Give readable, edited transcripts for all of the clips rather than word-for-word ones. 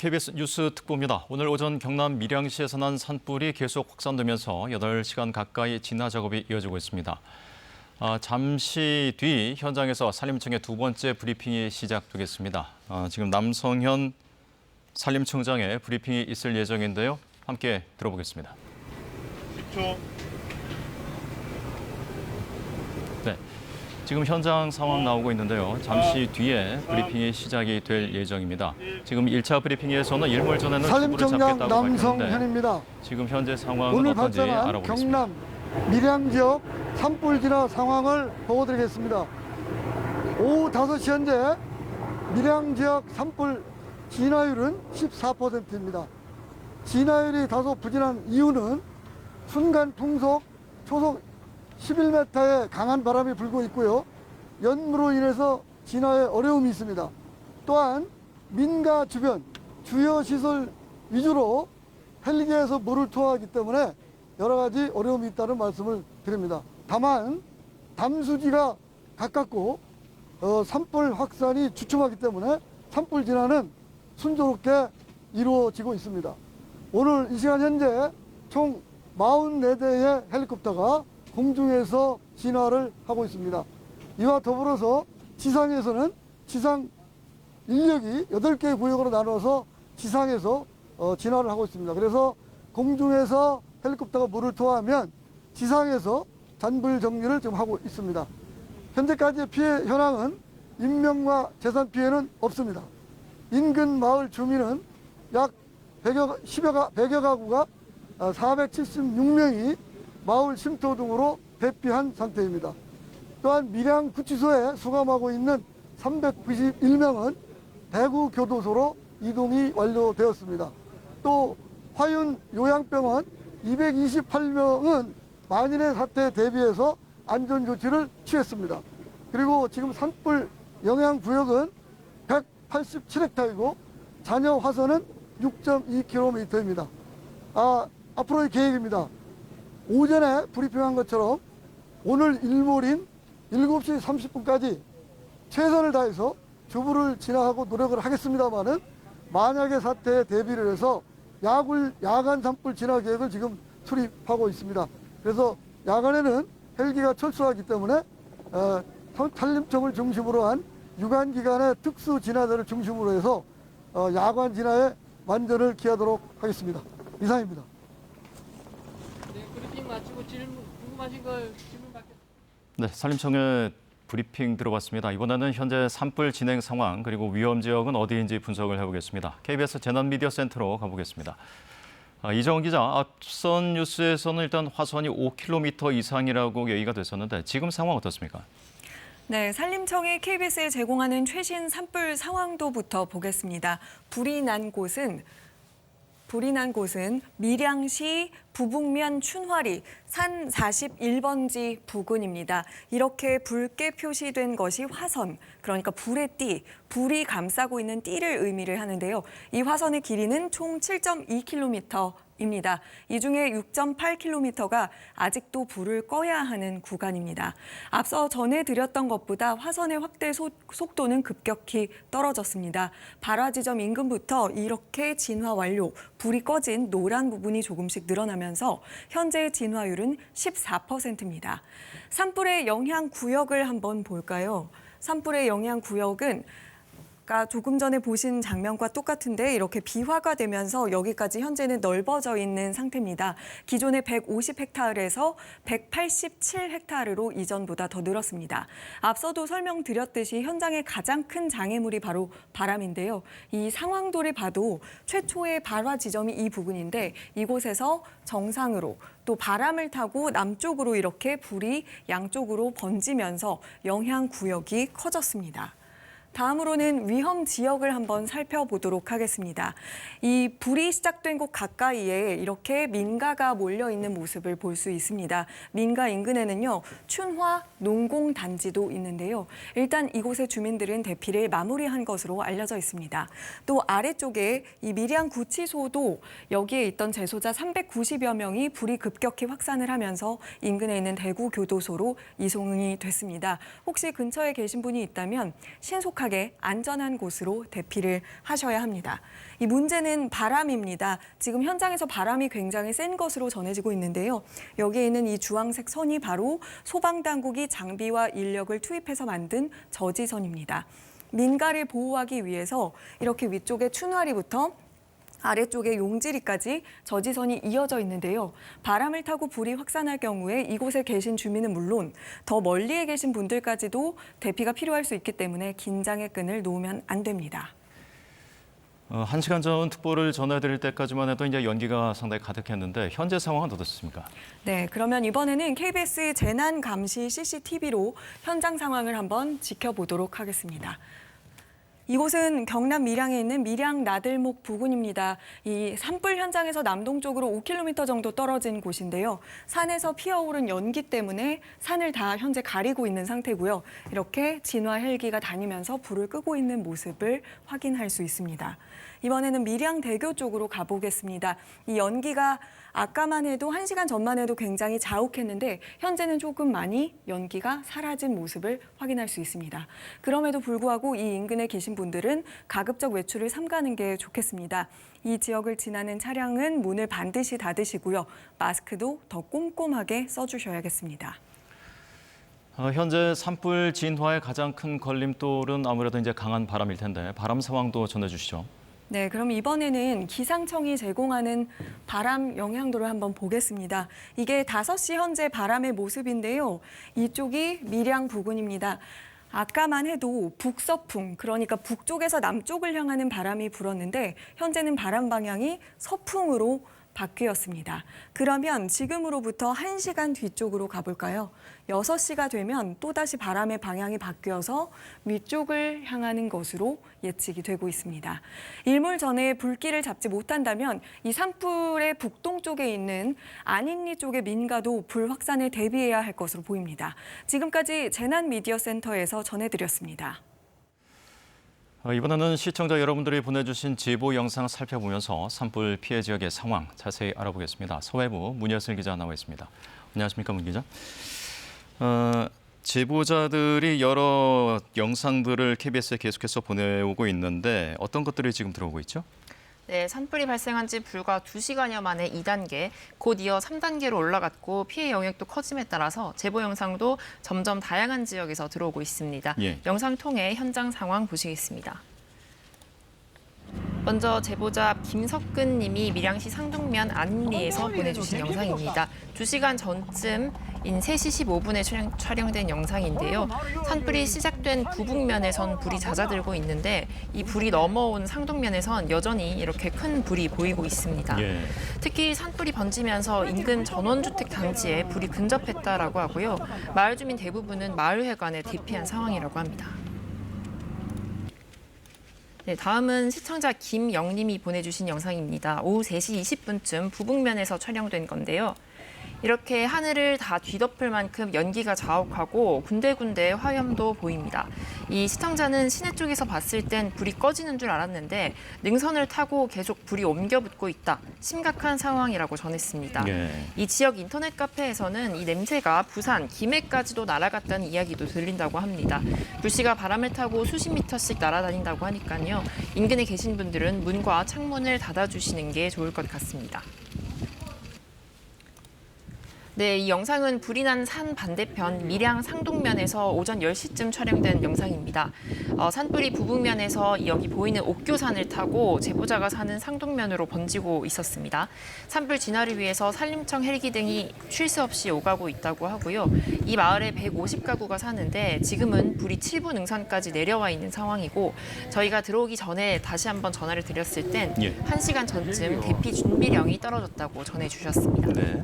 KBS 뉴스 특보입니다. 오늘 오전 경남 밀양시에서 난 산불이 계속 확산되면서 8시간 가까이 진화 작업이 이어지고 있습니다. 잠시 뒤 현장에서 산림청의 두 번째 브리핑이 시작되겠습니다. 지금 남성현 산림청장의 브리핑이 있을 예정인데요. 함께 들어보겠습니다. 10초. 네, 지금 현장 상황 나오고 있는데요. 잠시 뒤에 브리핑이 시작이 될 예정입니다. 지금 1차 브리핑에서는 일몰 전에는 추불을 산림청장 잡겠다고 밝혔는데 남성현입니다. 지금 현재 상황은 오늘 어떤지 발생한 알아보겠습니다. 경남 밀양 지역 산불 진화 상황을 보고드리겠습니다. 오후 5시 현재 밀양 지역 산불 진화율은 14%입니다. 진화율이 다소 부진한 이유는 순간 풍속 초속 11m의 강한 바람이 불고 있고요. 연무로 인해서 진화에 어려움이 있습니다. 또한 민가 주변 주요 시설 위주로 헬기에서 물을 투하하기 때문에 여러 가지 어려움이 있다는 말씀을 드립니다. 다만 담수지가 가깝고 산불 확산이 주춤하기 때문에 산불 진화는 순조롭게 이루어지고 있습니다. 오늘 이 시간 현재 총 44대의 헬리콥터가 공중에서 진화를 하고 있습니다. 이와 더불어서 지상에서는 지상 인력이 8개 구역으로 나눠서 지상에서 진화를 하고 있습니다. 그래서 공중에서 헬리콥터가 물을 투하하면 지상에서 잔불 정리를 지금 하고 있습니다. 현재까지의 피해 현황은 인명과 재산 피해는 없습니다. 인근 마을 주민은 약 100여 가구가 476명이 마을 쉼터 등으로 대피한 상태입니다. 또한 밀양 구치소에 수감하고 있는 391명은 대구 교도소로 이동이 완료되었습니다. 또 화윤 요양병원 228명은 만인의 사태에 대비해서 안전조치를 취했습니다. 그리고 지금 산불 영향구역은 187헥타르이고 잔여 화선은 6.2km입니다. 앞으로의 계획입니다. 오전에 브리핑한 것처럼 오늘 일몰인 7시 30분까지 최선을 다해서 주부를 진화하고 노력을 하겠습니다만은 만약의 사태에 대비를 해서 야간 산불 진화 계획을 지금 수립하고 있습니다. 그래서 야간에는 헬기가 철수하기 때문에 산림청을 중심으로 한 유관기관의 특수 진화대를 중심으로 해서 야간 진화에 만전을 기하도록 하겠습니다. 이상입니다. 네, 브리핑 마치고 궁금하신 걸 질문 받겠습니다. 네, 산림청의 브리핑 들어봤습니다. 이번에는 현재 산불 진행 상황 그리고 위험 지역은 어디인지 분석을 해보겠습니다. KBS 재난미디어센터로 가보겠습니다. 이정은 기자, 앞선 뉴스에서는 일단 화선이 5km 이상이라고 얘기가 됐었는데 지금 상황 어떻습니까? 네, 산림청이 KBS에 제공하는 최신 산불 상황도부터 보겠습니다. 불이 난 곳은 밀양시 부북면 춘화리 산 41번지 부근입니다. 이렇게 붉게 표시된 것이 화선, 그러니까 불의 띠, 불이 감싸고 있는 띠를 의미를 하는데요. 이 화선의 길이는 총 7.2km입니다. 이 중에 6.8km가 아직도 불을 꺼야 하는 구간입니다. 앞서 전해드렸던 것보다 화선의 확대 속도는 급격히 떨어졌습니다. 발화 지점 인근부터 이렇게 진화 완료, 불이 꺼진 노란 부분이 조금씩 늘어나면서 현재의 진화율은 14%입니다. 산불의 영향 구역을 한번 볼까요? 산불의 영향 구역은 조금 전에 보신 장면과 똑같은데 이렇게 비화가 되면서 여기까지 현재는 넓어져 있는 상태입니다. 기존의 150헥타르에서 187헥타르로 이전보다 더 늘었습니다. 앞서도 설명드렸듯이 현장의 가장 큰 장애물이 바로 바람인데요. 이 상황도를 봐도 최초의 발화 지점이 이 부근인데 이곳에서 정상으로 또 바람을 타고 남쪽으로 이렇게 불이 양쪽으로 번지면서 영향 구역이 커졌습니다. 다음으로는 위험 지역을 한번 살펴보도록 하겠습니다. 이 불이 시작된 곳 가까이에 이렇게 민가가 몰려있는 모습을 볼 수 있습니다. 민가 인근에는요, 춘화 농공단지도 있는데요. 일단 이곳의 주민들은 대피를 마무리한 것으로 알려져 있습니다. 또 아래쪽에 이 밀양 구치소도 여기에 있던 재소자 390여 명이 불이 급격히 확산을 하면서 인근에 있는 대구 교도소로 이송이 됐습니다. 혹시 근처에 계신 분이 있다면 신속하게 신속하게 안전한 곳으로 대피를 하셔야 합니다. 이 문제는 바람입니다. 지금 현장에서 바람이 굉장히 센 것으로 전해지고 있는데요. 여기에 있는 이 주황색 선이 바로 소방당국이 장비와 인력을 투입해서 만든 저지선입니다. 민가를 보호하기 위해서 이렇게 위쪽에 춘화리부터 아래쪽에 용지리까지 저지선이 이어져 있는데요. 바람을 타고 불이 확산할 경우에 이곳에 계신 주민은 물론 더 멀리에 계신 분들까지도 대피가 필요할 수 있기 때문에 긴장의 끈을 놓으면 안 됩니다. 1시간 전 특보를 전해드릴 때까지만 해도 이제 연기가 상당히 가득했는데 현재 상황은 어떻습니까? 네, 그러면 이번에는 KBS 재난감시 CCTV로 현장 상황을 한번 지켜보도록 하겠습니다. 이곳은 경남 밀양에 있는 밀양 나들목 부근입니다. 이 산불 현장에서 남동쪽으로 5km 정도 떨어진 곳인데요. 산에서 피어오른 연기 때문에 산을 다 현재 가리고 있는 상태고요. 이렇게 진화 헬기가 다니면서 불을 끄고 있는 모습을 확인할 수 있습니다. 이번에는 밀양대교 쪽으로 가보겠습니다. 이 연기가 아까만 해도 1시간 전만 해도 굉장히 자욱했는데 현재는 조금 많이 연기가 사라진 모습을 확인할 수 있습니다. 그럼에도 불구하고 이 인근에 계신 분들은 가급적 외출을 삼가는 게 좋겠습니다. 이 지역을 지나는 차량은 문을 반드시 닫으시고요. 마스크도 더 꼼꼼하게 써주셔야겠습니다. 현재 산불 진화의 가장 큰 걸림돌은 아무래도 이제 강한 바람일 텐데 바람 상황도 전해주시죠. 네, 그럼 이번에는 기상청이 제공하는 바람 영향도를 한번 보겠습니다. 이게 5시 현재 바람의 모습인데요. 이쪽이 밀양 부근입니다. 아까만 해도 북서풍, 그러니까 북쪽에서 남쪽을 향하는 바람이 불었는데 현재는 바람 방향이 서풍으로 바뀌었습니다. 그러면 지금으로부터 1시간 뒤쪽으로 가볼까요? 6시가 되면 또다시 바람의 방향이 바뀌어서 위쪽을 향하는 것으로 예측이 되고 있습니다. 일몰 전에 불길을 잡지 못한다면 이 산불의 북동쪽에 있는 안인리 쪽의 민가도 불 확산에 대비해야 할 것으로 보입니다. 지금까지 재난미디어센터에서 전해드렸습니다. 이번에는 시청자 여러분들이 보내주신 제보 영상 살펴보면서 산불 피해 지역의 상황 자세히 알아보겠습니다. 서해부 문예슬 기자 나와 있습니다. 안녕하십니까, 문 기자. 제보자들이 여러 영상들을 KBS에 계속해서 보내오고 있는데 어떤 것들이 지금 들어오고 있죠? 네, 산불이 발생한 지 불과 2시간여 만에 2단계, 곧 이어 3단계로 올라갔고 피해 영역도 커짐에 따라서 제보 영상도 점점 다양한 지역에서 들어오고 있습니다. 예. 영상 통해 현장 상황 보시겠습니다. 먼저 제보자 김석근 님이 밀양시 상동면 안리에서 보내주신 영상입니다. 2시간 전쯤인 3시 15분에 촬영된 영상인데요. 산불이 시작된 부북면에선 불이 잦아들고 있는데 이 불이 넘어온 상동면에선 여전히 이렇게 큰 불이 보이고 있습니다. 예. 특히 산불이 번지면서 인근 전원주택 단지에 불이 근접했다라고 하고요. 마을 주민 대부분은 마을회관에 대피한 상황이라고 합니다. 네, 다음은 시청자 김영님이 보내주신 영상입니다. 오후 3시 20분쯤 부북면에서 촬영된 건데요. 이렇게 하늘을 다 뒤덮을 만큼 연기가 자욱하고 군데군데 화염도 보입니다. 이 시청자는 시내 쪽에서 봤을 땐 불이 꺼지는 줄 알았는데 능선을 타고 계속 불이 옮겨 붙고 있다. 심각한 상황이라고 전했습니다. 예. 이 지역 인터넷 카페에서는 이 냄새가 부산, 김해까지도 날아갔다는 이야기도 들린다고 합니다. 불씨가 바람을 타고 수십 미터씩 날아다닌다고 하니까요. 인근에 계신 분들은 문과 창문을 닫아주시는 게 좋을 것 같습니다. 네, 이 영상은 불이 난 산 반대편 밀양 상동면에서 오전 10시쯤 촬영된 영상입니다. 산불이 부북면에서 여기 보이는 옥교산을 타고 제보자가 사는 상동면으로 번지고 있었습니다. 산불 진화를 위해서 산림청 헬기 등이 쉴 새 없이 오가고 있다고 하고요. 이 마을에 150가구가 사는데 지금은 불이 7부 능선까지 내려와 있는 상황이고 저희가 들어오기 전에 다시 한번 전화를 드렸을 땐 예. 1시간 전쯤 대피 준비령이 떨어졌다고 전해주셨습니다. 네.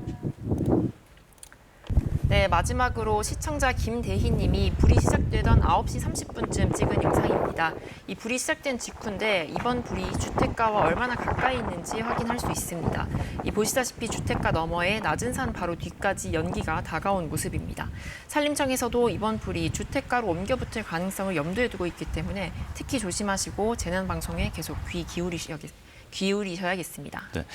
네, 마지막으로 시청자 김대희 님이 불이 시작되던 9시 30분쯤 찍은 영상입니다. 이 불이 시작된 직후인데 이번 불이 주택가와 얼마나 가까이 있는지 확인할 수 있습니다. 이 보시다시피 주택가 너머에 낮은 산 바로 뒤까지 연기가 다가온 모습입니다. 산림청에서도 이번 불이 주택가로 옮겨 붙을 가능성을 염두에 두고 있기 때문에 특히 조심하시고 재난방송에 계속 귀 기울이셔야겠습니다. 네,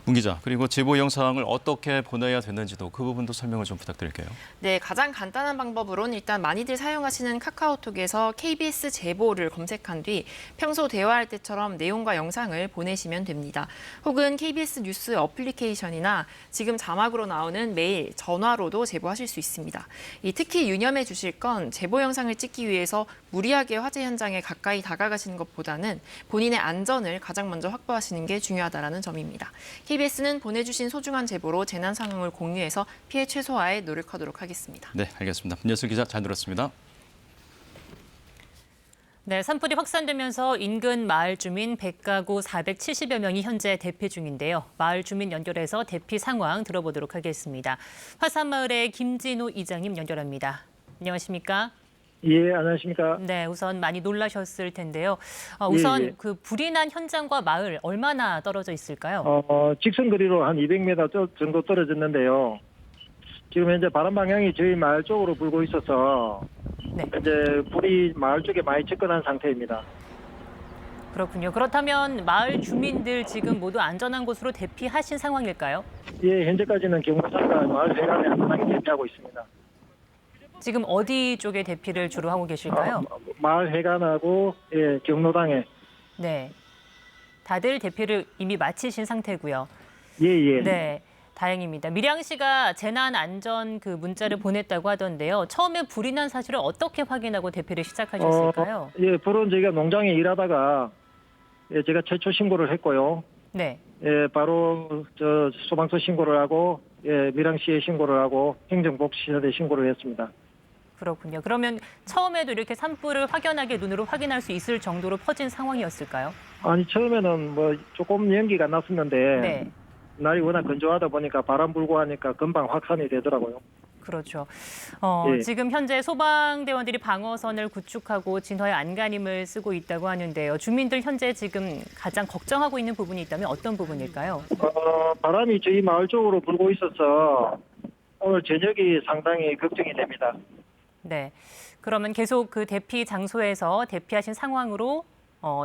문 기자, 그리고 제보 영상을 어떻게 보내야 되는지도 그 부분도 설명을 좀 부탁드릴게요. 네, 가장 간단한 방법으로는 일단 많이들 사용하시는 카카오톡에서 KBS 제보를 검색한 뒤 평소 대화할 때처럼 내용과 영상을 보내시면 됩니다. 혹은 KBS 뉴스 어플리케이션이나 지금 자막으로 나오는 메일, 전화로도 제보하실 수 있습니다. 특히 유념해 주실 건 제보 영상을 찍기 위해서 무리하게 화재 현장에 가까이 다가가시는 것보다는 본인의 안전을 가장 먼저 확보하시는 게 중요하다는 점입니다. KBS는 보내주신 소중한 제보로 재난 상황을 공유해서 피해 최소화에 노력하도록 하겠습니다. 네, 알겠습니다. 문예슬 기자 잘 들었습니다. 네, 산불이 확산되면서 인근 마을 주민 100가구 470여 명이 현재 대피 중인데요. 마을 주민 연결해서 대피 상황 들어보도록 하겠습니다. 화산마을의 김진호 이장님 연결합니다. 안녕하십니까? 예, 안녕하십니까? 네, 우선 많이 놀라셨을 텐데요. 우선 예. 그 불이 난 현장과 마을 얼마나 떨어져 있을까요? 직선 거리로 한 200m 정도 떨어졌는데요. 지금 현재 바람 방향이 저희 마을 쪽으로 불고 있어서 네. 현재 불이 마을 쪽에 많이 접근한 상태입니다. 그렇군요. 그렇다면 마을 주민들 지금 모두 안전한 곳으로 대피하신 상황일까요? 예, 현재까지는 경무상과 마을 회관에 안전하게 대피하고 있습니다. 지금 어디 쪽에 대피를 주로 하고 계실까요? 마을 회관하고 예, 경로당에. 네. 다들 대피를 이미 마치신 상태고요. 예, 예. 네. 다행입니다. 밀양시가 재난 안전 그 문자를 보냈다고 하던데요. 처음에 불이 난 사실을 어떻게 확인하고 대피를 시작하셨을까요? 예, 불은 저희가 농장에 일하다가 예, 제가 최초 신고를 했고요. 네. 예, 바로 저 소방서 신고를 하고 예, 밀양시에 신고를 하고 행정복지시설에 신고를 했습니다. 그렇군요. 그러면 처음에도 이렇게 산불을 확연하게 눈으로 확인할 수 있을 정도로 퍼진 상황이었을까요? 아니 처음에는 뭐 조금 연기가 났었는데 네. 날이 워낙 건조하다 보니까 바람 불고 하니까 금방 확산이 되더라고요. 그렇죠. 예. 지금 현재 소방대원들이 방어선을 구축하고 진화의 안간힘을 쓰고 있다고 하는데요. 주민들 현재 지금 가장 걱정하고 있는 부분이 있다면 어떤 부분일까요? 바람이 저희 마을 쪽으로 불고 있어서 오늘 저녁이 상당히 걱정이 됩니다. 네. 그러면 계속 그 대피 장소에서 대피하신 상황으로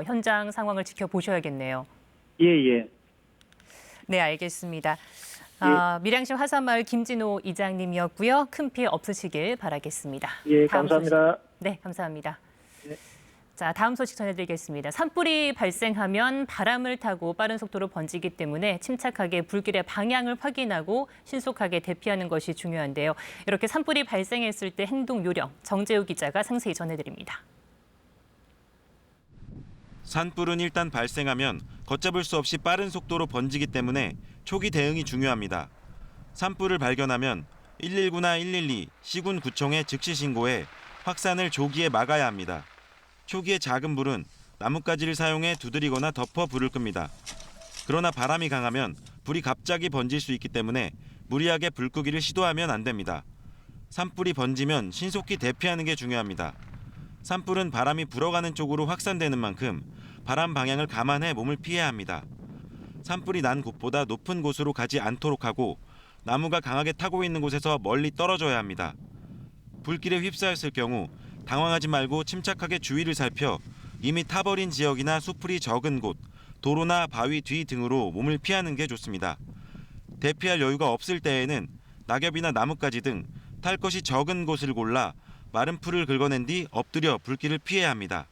현장 상황을 지켜보셔야겠네요. 예, 예. 네, 알겠습니다. 밀양시 화산마을 김진호 이장님이었고요. 큰 피해 없으시길 바라겠습니다. 예, 다음 감사합니다. 소식. 네, 감사합니다. 네. 자, 다음 소식 전해드리겠습니다. 산불이 발생하면 바람을 타고 빠른 속도로 번지기 때문에 침착하게 불길의 방향을 확인하고 신속하게 대피하는 것이 중요한데요. 이렇게 산불이 발생했을 때 행동 요령, 정재우 기자가 상세히 전해드립니다. 산불은 일단 발생하면 걷잡을 수 없이 빠른 속도로 번지기 때문에 초기 대응이 중요합니다. 산불을 발견하면 119나 112, 시군구청에 즉시 신고해 확산을 조기에 막아야 합니다. 초기에 작은 불은 나뭇가지를 사용해 두드리거나 덮어 불을 끕니다. 그러나 바람이 강하면 불이 갑자기 번질 수 있기 때문에 무리하게 불 끄기를 시도하면 안 됩니다. 산불이 번지면 신속히 대피하는 게 중요합니다. 산불은 바람이 불어가는 쪽으로 확산되는 만큼 바람 방향을 감안해 몸을 피해야 합니다. 산불이 난 곳보다 높은 곳으로 가지 않도록 하고 나무가 강하게 타고 있는 곳에서 멀리 떨어져야 합니다. 불길에 휩싸였을 경우 당황하지 말고 침착하게 주위를 살펴 이미 타버린 지역이나 수풀이 적은 곳, 도로나 바위 뒤 등으로 몸을 피하는 게 좋습니다. 대피할 여유가 없을 때에는 낙엽이나 나뭇가지 등 탈 것이 적은 곳을 골라 마른 풀을 긁어낸 뒤 엎드려 불길을 피해야 합니다.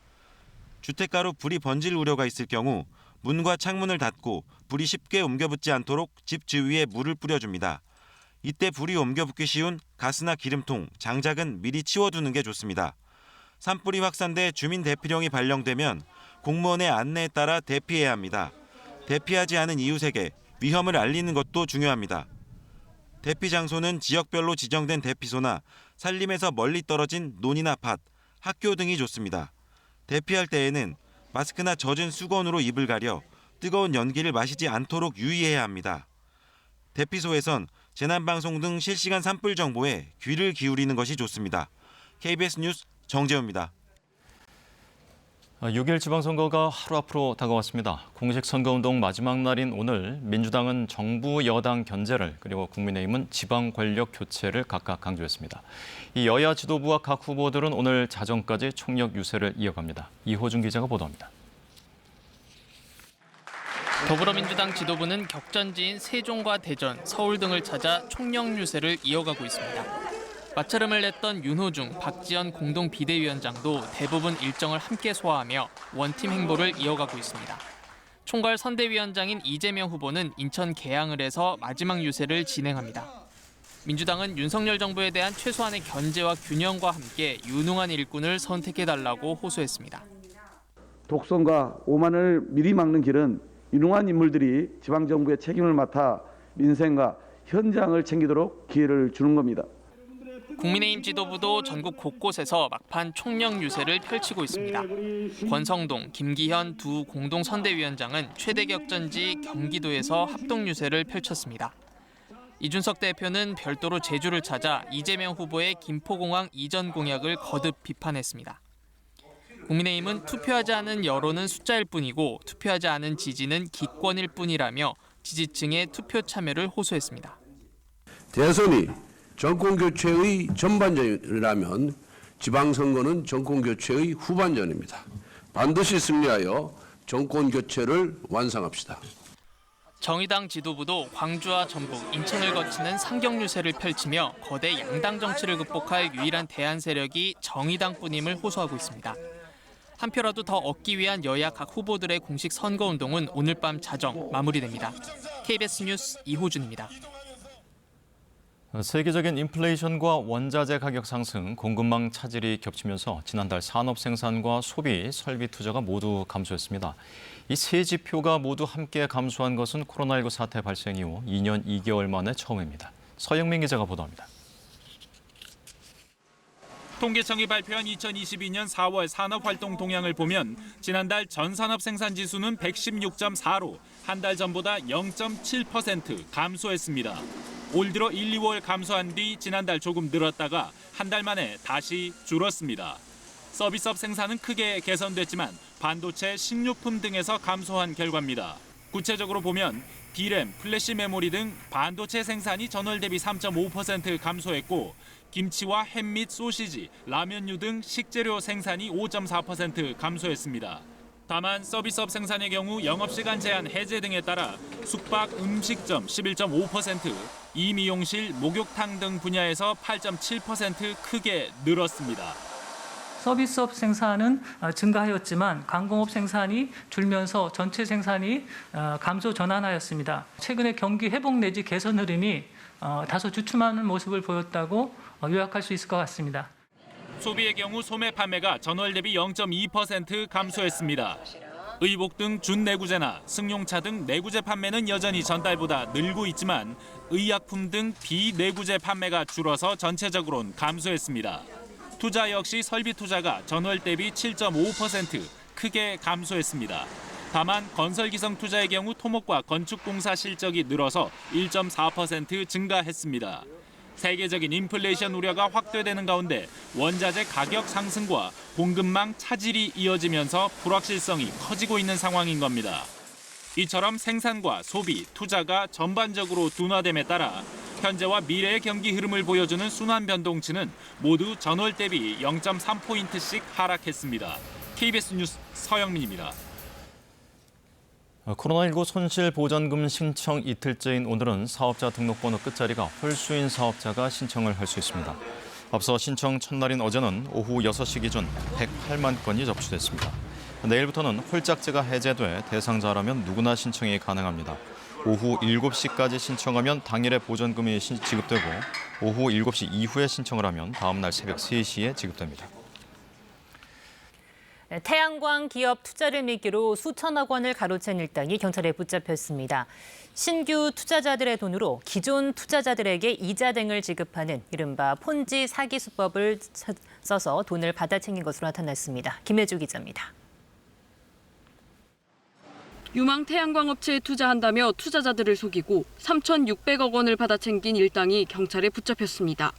주택가로 불이 번질 우려가 있을 경우 문과 창문을 닫고 불이 쉽게 옮겨붙지 않도록 집 주위에 물을 뿌려줍니다. 이때 불이 옮겨붙기 쉬운 가스나 기름통, 장작은 미리 치워두는 게 좋습니다. 산불이 확산돼 주민 대피령이 발령되면 공무원의 안내에 따라 대피해야 합니다. 대피하지 않은 이웃에게 위험을 알리는 것도 중요합니다. 대피 장소는 지역별로 지정된 대피소나 산림에서 멀리 떨어진 논이나 밭, 학교 등이 좋습니다. 대피할 때에는 마스크나 젖은 수건으로 입을 가려 뜨거운 연기를 마시지 않도록 유의해야 합니다. 대피소에선 재난방송 등 실시간 산불 정보에 귀를 기울이는 것이 좋습니다. KBS 뉴스 정재우입니다. 6일 지방선거가 하루 앞으로 다가왔습니다. 공식 선거운동 마지막 날인 오늘 민주당은 정부 여당 견제를 그리고 국민의힘은 지방 권력 교체를 각각 강조했습니다. 이 여야 지도부와 각 후보들은 오늘 자정까지 총력 유세를 이어갑니다. 이호준 기자가 보도합니다. 더불어민주당 지도부는 격전지인 세종과 대전, 서울 등을 찾아 총력 유세를 이어가고 있습니다. 맞차름을 냈던 윤호중, 박지원 공동 비대위원장도 대부분 일정을 함께 소화하며 원팀 행보를 이어가고 있습니다. 총괄 선대위원장인 이재명 후보는 인천 계양을 해서 마지막 유세를 진행합니다. 민주당은 윤석열 정부에 대한 최소한의 견제와 균형과 함께 유능한 일꾼을 선택해달라고 호소했습니다. 독선과 오만을 미리 막는 길은 유능한 인물들이 지방정부의 책임을 맡아 민생과 현장을 챙기도록 기회를 주는 겁니다. 국민의힘 지도부도 전국 곳곳에서 막판 총력 유세를 펼치고 있습니다. 권성동, 김기현 두 공동선대위원장은 최대 격전지 경기도에서 합동 유세를 펼쳤습니다. 이준석 대표는 별도로 제주를 찾아 이재명 후보의 김포공항 이전 공약을 거듭 비판했습니다. 국민의힘은 투표하지 않은 여론은 숫자일 뿐이고 투표하지 않은 지지는 기권일 뿐이라며 지지층의 투표 참여를 호소했습니다. 대선이 정권교체의 전반전이라면 지방선거는 정권교체의 후반전입니다. 반드시 승리하여 정권교체를 완성합시다. 정의당 지도부도 광주와 전북, 인천을 거치는 상경 유세를 펼치며 거대 양당 정치를 극복할 유일한 대안 세력이 정의당뿐임을 호소하고 있습니다. 한 표라도 더 얻기 위한 여야 각 후보들의 공식 선거운동은 오늘 밤 자정 마무리됩니다. KBS 뉴스 이호준입니다. 세계적인 인플레이션과 원자재 가격 상승, 공급망 차질이 겹치면서 지난달 산업 생산과 소비, 설비 투자가 모두 감소했습니다. 이 세 지표가 모두 함께 감소한 것은 코로나19 사태 발생 이후 2년 2개월 만에 처음입니다. 서영민 기자가 보도합니다. 통계청이 발표한 2022년 4월 산업활동 동향을 보면 지난달 전산업 생산 지수는 116.4로 한 달 전보다 0.7% 감소했습니다. 올 들어 1, 2월 감소한 뒤 지난달 조금 늘었다가 한 달 만에 다시 줄었습니다. 서비스업 생산은 크게 개선됐지만 반도체, 식료품 등에서 감소한 결과입니다. 구체적으로 보면 D램, 플래시 메모리 등 반도체 생산이 전월 대비 3.5% 감소했고 김치와 햄 및 소시지, 라면류 등 식재료 생산이 5.4% 감소했습니다. 다만 서비스업 생산의 경우 영업시간 제한 해제 등에 따라 숙박, 음식점 11.5%, 이미용실, 목욕탕 등 분야에서 8.7% 크게 늘었습니다. 서비스업 생산은 증가하였지만 관공업 생산이 줄면서 전체 생산이 감소 전환하였습니다. 최근에 경기 회복 내지 개선 흐름이 다소 주춤하는 모습을 보였다고 요약할 수 있을 것 같습니다. 소비의 경우 소매 판매가 전월 대비 0.2% 감소했습니다. 의복 등 준내구재나 승용차 등 내구재 판매는 여전히 전달보다 늘고 있지만 의약품 등 비내구재 판매가 줄어서 전체적으로는 감소했습니다. 투자 역시 설비 투자가 전월 대비 7.5% 크게 감소했습니다. 다만 건설기성 투자의 경우 토목과 건축공사 실적이 늘어서 1.4% 증가했습니다. 세계적인 인플레이션 우려가 확대되는 가운데 원자재 가격 상승과 공급망 차질이 이어지면서 불확실성이 커지고 있는 상황인 겁니다. 이처럼 생산과 소비, 투자가 전반적으로 둔화됨에 따라 현재와 미래의 경기 흐름을 보여주는 순환 변동치는 모두 전월 대비 0.3포인트씩 하락했습니다. KBS 뉴스 서영민입니다. 코로나19 손실보전금 신청 이틀째인 오늘은 사업자 등록번호 끝자리가 홀수인 사업자가 신청을 할 수 있습니다. 앞서 신청 첫날인 어제는 오후 6시 기준 108만 건이 접수됐습니다. 내일부터는 홀짝제가 해제돼 대상자라면 누구나 신청이 가능합니다. 오후 7시까지 신청하면 당일에 보전금이 지급되고 오후 7시 이후에 신청을 하면 다음 날 새벽 3시에 지급됩니다. 태양광 기업 투자를 미끼로 수천억 원을 가로챈 일당이 경찰에 붙잡혔습니다. 신규 투자자들의 돈으로 기존 투자자들에게 이자 등을 지급하는 이른바 폰지 사기 수법을 써서 돈을 받아챙긴 것으로 나타났습니다. 김혜주 기자입니다. 유망 태양광 업체에 투자한다며 투자자들을 속이고 3,600억 원을 받아챙긴 일당이 경찰에 붙잡혔습니다.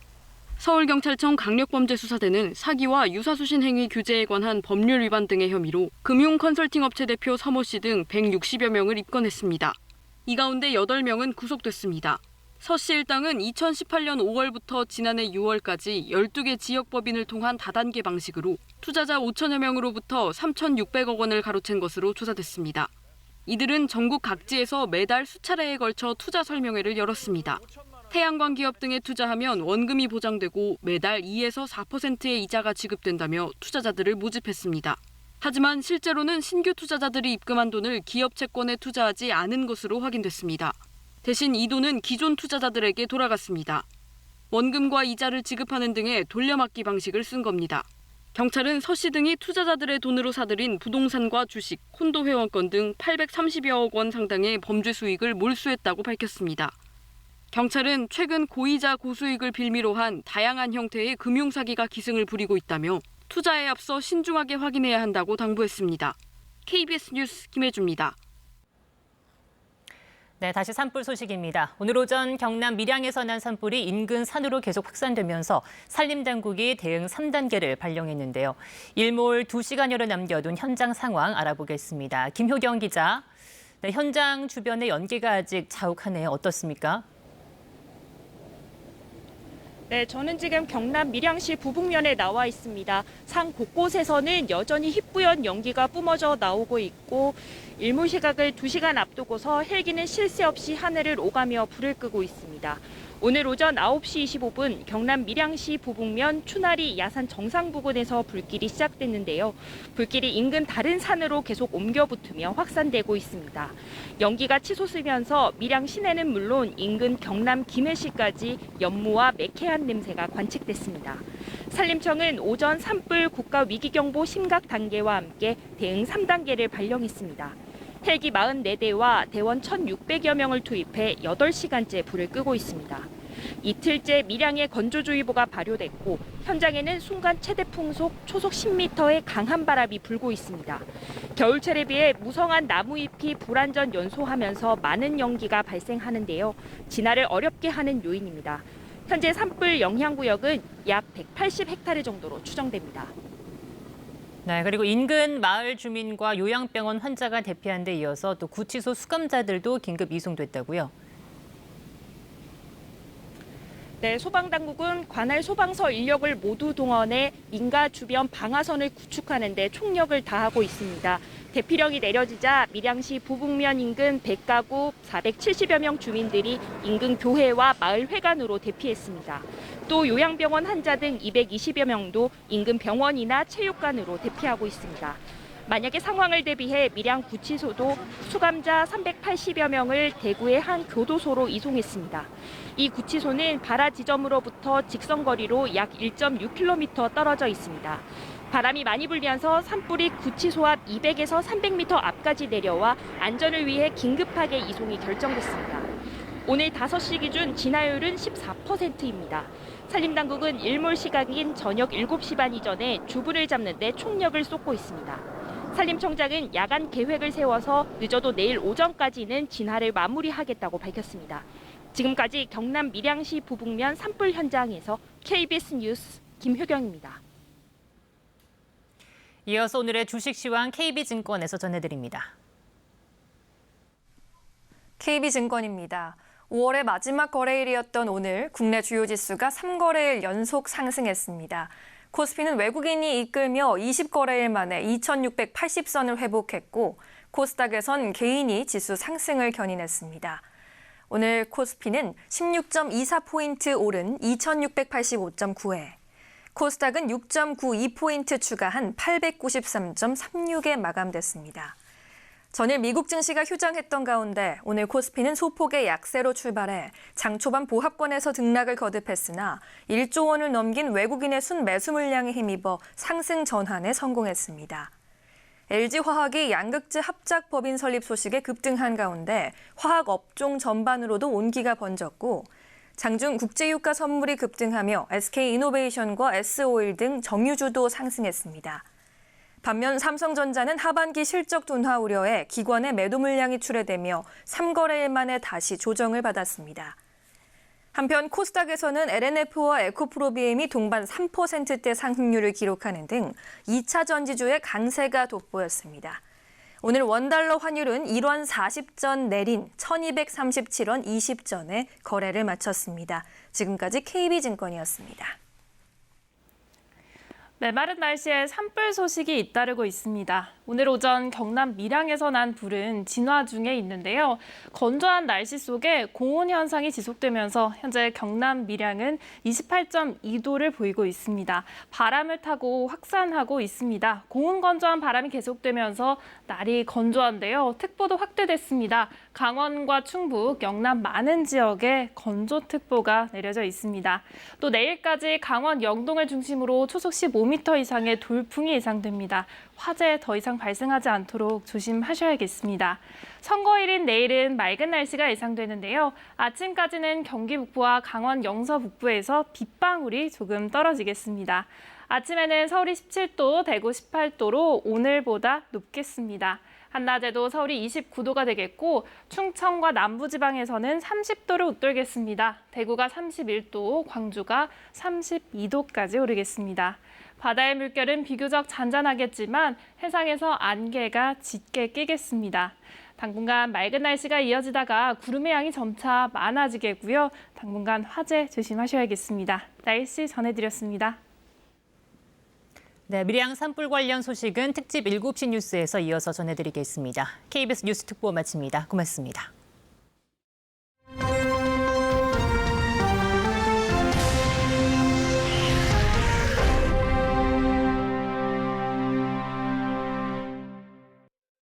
서울경찰청 강력범죄수사대는 사기와 유사수신 행위 규제에 관한 법률 위반 등의 혐의로 금융 컨설팅 업체 대표 서모 씨 등 160여 명을 입건했습니다. 이 가운데 8명은 구속됐습니다. 서 씨 일당은 2018년 5월부터 지난해 6월까지 12개 지역법인을 통한 다단계 방식으로 투자자 5천여 명으로부터 3,600억 원을 가로챈 것으로 조사됐습니다. 이들은 전국 각지에서 매달 수차례에 걸쳐 투자 설명회를 열었습니다. 태양광 기업 등에 투자하면 원금이 보장되고 매달 2에서 4%의 이자가 지급된다며 투자자들을 모집했습니다. 하지만 실제로는 신규 투자자들이 입금한 돈을 기업 채권에 투자하지 않은 것으로 확인됐습니다. 대신 이 돈은 기존 투자자들에게 돌아갔습니다. 원금과 이자를 지급하는 등의 돌려막기 방식을 쓴 겁니다. 경찰은 서 씨 등이 투자자들의 돈으로 사들인 부동산과 주식, 콘도 회원권 등 830여억 원 상당의 범죄 수익을 몰수했다고 밝혔습니다. 경찰은 최근 고이자 고수익을 빌미로 한 다양한 형태의 금융사기가 기승을 부리고 있다며 투자에 앞서 신중하게 확인해야 한다고 당부했습니다. KBS 뉴스 김혜주입니다. 네, 다시 산불 소식입니다. 오늘 오전 경남 밀양에서 난 산불이 인근 산으로 계속 확산되면서 산림당국이 대응 3단계를 발령했는데요. 일몰 2시간여를 남겨둔 현장 상황 알아보겠습니다. 김효경 기자, 네, 현장 주변의 연기가 아직 자욱하네요. 어떻습니까? 네, 저는 지금 경남 밀양시 부북면에 나와 있습니다. 산 곳곳에서는 여전히 희뿌연 연기가 뿜어져 나오고 있고 일몰 시각을 2시간 앞두고서 헬기는 쉴 새 없이 하늘을 오가며 불을 끄고 있습니다. 오늘 오전 9시 25분 경남 밀양시 부북면 추나리 야산 정상 부근에서 불길이 시작됐는데요. 불길이 인근 다른 산으로 계속 옮겨 붙으며 확산되고 있습니다. 연기가 치솟으면서 밀양 시내는 물론 인근 경남 김해시까지 연무와 매캐한 냄새가 관측됐습니다. 산림청은 오전 산불 국가위기경보 심각 단계와 함께 대응 3단계를 발령했습니다. 헬기 44대와 대원 1,600여 명을 투입해 8시간째 불을 끄고 있습니다. 이틀째 밀양에 건조주의보가 발효됐고 현장에는 순간 최대 풍속 초속 10m의 강한 바람이 불고 있습니다. 겨울철에 비해 무성한 나무잎이 불안전 연소하면서 많은 연기가 발생하는데요. 진화를 어렵게 하는 요인입니다. 현재 산불 영향구역은 약 180헥타르 정도로 추정됩니다. 네, 그리고 인근 마을 주민과 요양병원 환자가 대피한 데 이어서 또 구치소 수감자들도 긴급 이송됐다고요? 네, 소방당국은 관할 소방서 인력을 모두 동원해 민가 주변 방화선을 구축하는 데 총력을 다하고 있습니다. 대피령이 내려지자 밀양시 부북면 인근 100가구 470여 명 주민들이 인근 교회와 마을 회관으로 대피했습니다. 또 요양병원 환자 등 220여 명도 인근 병원이나 체육관으로 대피하고 있습니다. 만약에 상황을 대비해 밀양 구치소도 수감자 380여 명을 대구의 한 교도소로 이송했습니다. 이 구치소는 발화 지점으로부터 직선거리로 약 1.6km 떨어져 있습니다. 바람이 많이 불면서 산불이 구치소 앞 200에서 300m 앞까지 내려와 안전을 위해 긴급하게 이송이 결정됐습니다. 오늘 5시 기준 진화율은 14%입니다. 산림당국은 일몰 시각인 저녁 7시 반 이전에 주불을 잡는 데 총력을 쏟고 있습니다. 산림청장은 야간 계획을 세워서 늦어도 내일 오전까지는 진화를 마무리하겠다고 밝혔습니다. 지금까지 경남 밀양시 부북면 산불 현장에서 KBS 뉴스 김효경입니다. 이어서 오늘의 주식 시황 KB증권에서 전해드립니다. KB증권입니다. 5월의 마지막 거래일이었던 오늘 국내 주요 지수가 3거래일 연속 상승했습니다. 코스피는 외국인이 이끌며 20거래일 만에 2,680선을 회복했고 코스닥에선 개인이 지수 상승을 견인했습니다. 오늘 코스피는 16.24포인트 오른 2,685.9회, 코스닥은 6.92포인트 추가한 893.36에 마감됐습니다. 전일 미국 증시가 휴장했던 가운데 오늘 코스피는 소폭의 약세로 출발해 장 초반 보합권에서 등락을 거듭했으나 1조 원을 넘긴 외국인의 순매수 물량에 힘입어 상승 전환에 성공했습니다. LG화학이 양극재 합작 법인 설립 소식에 급등한 가운데 화학 업종 전반으로도 온기가 번졌고 장중 국제유가 선물이 급등하며 SK이노베이션과 S오일 등 정유주도 상승했습니다. 반면 삼성전자는 하반기 실적 둔화 우려에 기관의 매도 물량이 출회되며 3거래일 만에 다시 조정을 받았습니다. 한편 코스닥에서는 LNF와 에코프로비엠이 동반 3%대 상승률을 기록하는 등 2차 전지주의 강세가 돋보였습니다. 오늘 원달러 환율은 1원 40전 내린 1237원 20전에 거래를 마쳤습니다. 지금까지 KB증권이었습니다. 메마른 날씨에 산불 소식이 잇따르고 있습니다. 오늘 오전 경남 밀양에서 난 불은 진화 중에 있는데요. 건조한 날씨 속에 고온 현상이 지속되면서 현재 경남 밀양은 28.2도를 보이고 있습니다. 바람을 타고 확산하고 있습니다. 고온 건조한 바람이 계속되면서 날이 건조한데요. 특보도 확대됐습니다. 강원과 충북, 영남 많은 지역에 건조특보가 내려져 있습니다. 또 내일까지 강원 영동을 중심으로 초속 15m 이상의 돌풍이 예상됩니다. 화재 더 이상 발생하지 않도록 조심하셔야겠습니다. 선거일인 내일은 맑은 날씨가 예상되는데요. 아침까지는 경기 북부와 강원 영서 북부에서 빗방울이 조금 떨어지겠습니다. 아침에는 서울이 17도, 대구 18도로 오늘보다 높겠습니다. 한낮에도 서울이 29도가 되겠고 충청과 남부지방에서는 30도를 웃돌겠습니다. 대구가 31도, 광주가 32도까지 오르겠습니다. 바다의 물결은 비교적 잔잔하겠지만 해상에서 안개가 짙게 끼겠습니다. 당분간 맑은 날씨가 이어지다가 구름의 양이 점차 많아지겠고요. 당분간 화재 조심하셔야겠습니다. 날씨 전해드렸습니다. 네, 밀양 산불 관련 소식은 특집 7시 뉴스에서 이어서 전해드리겠습니다. KBS 뉴스 특보 마칩니다. 고맙습니다.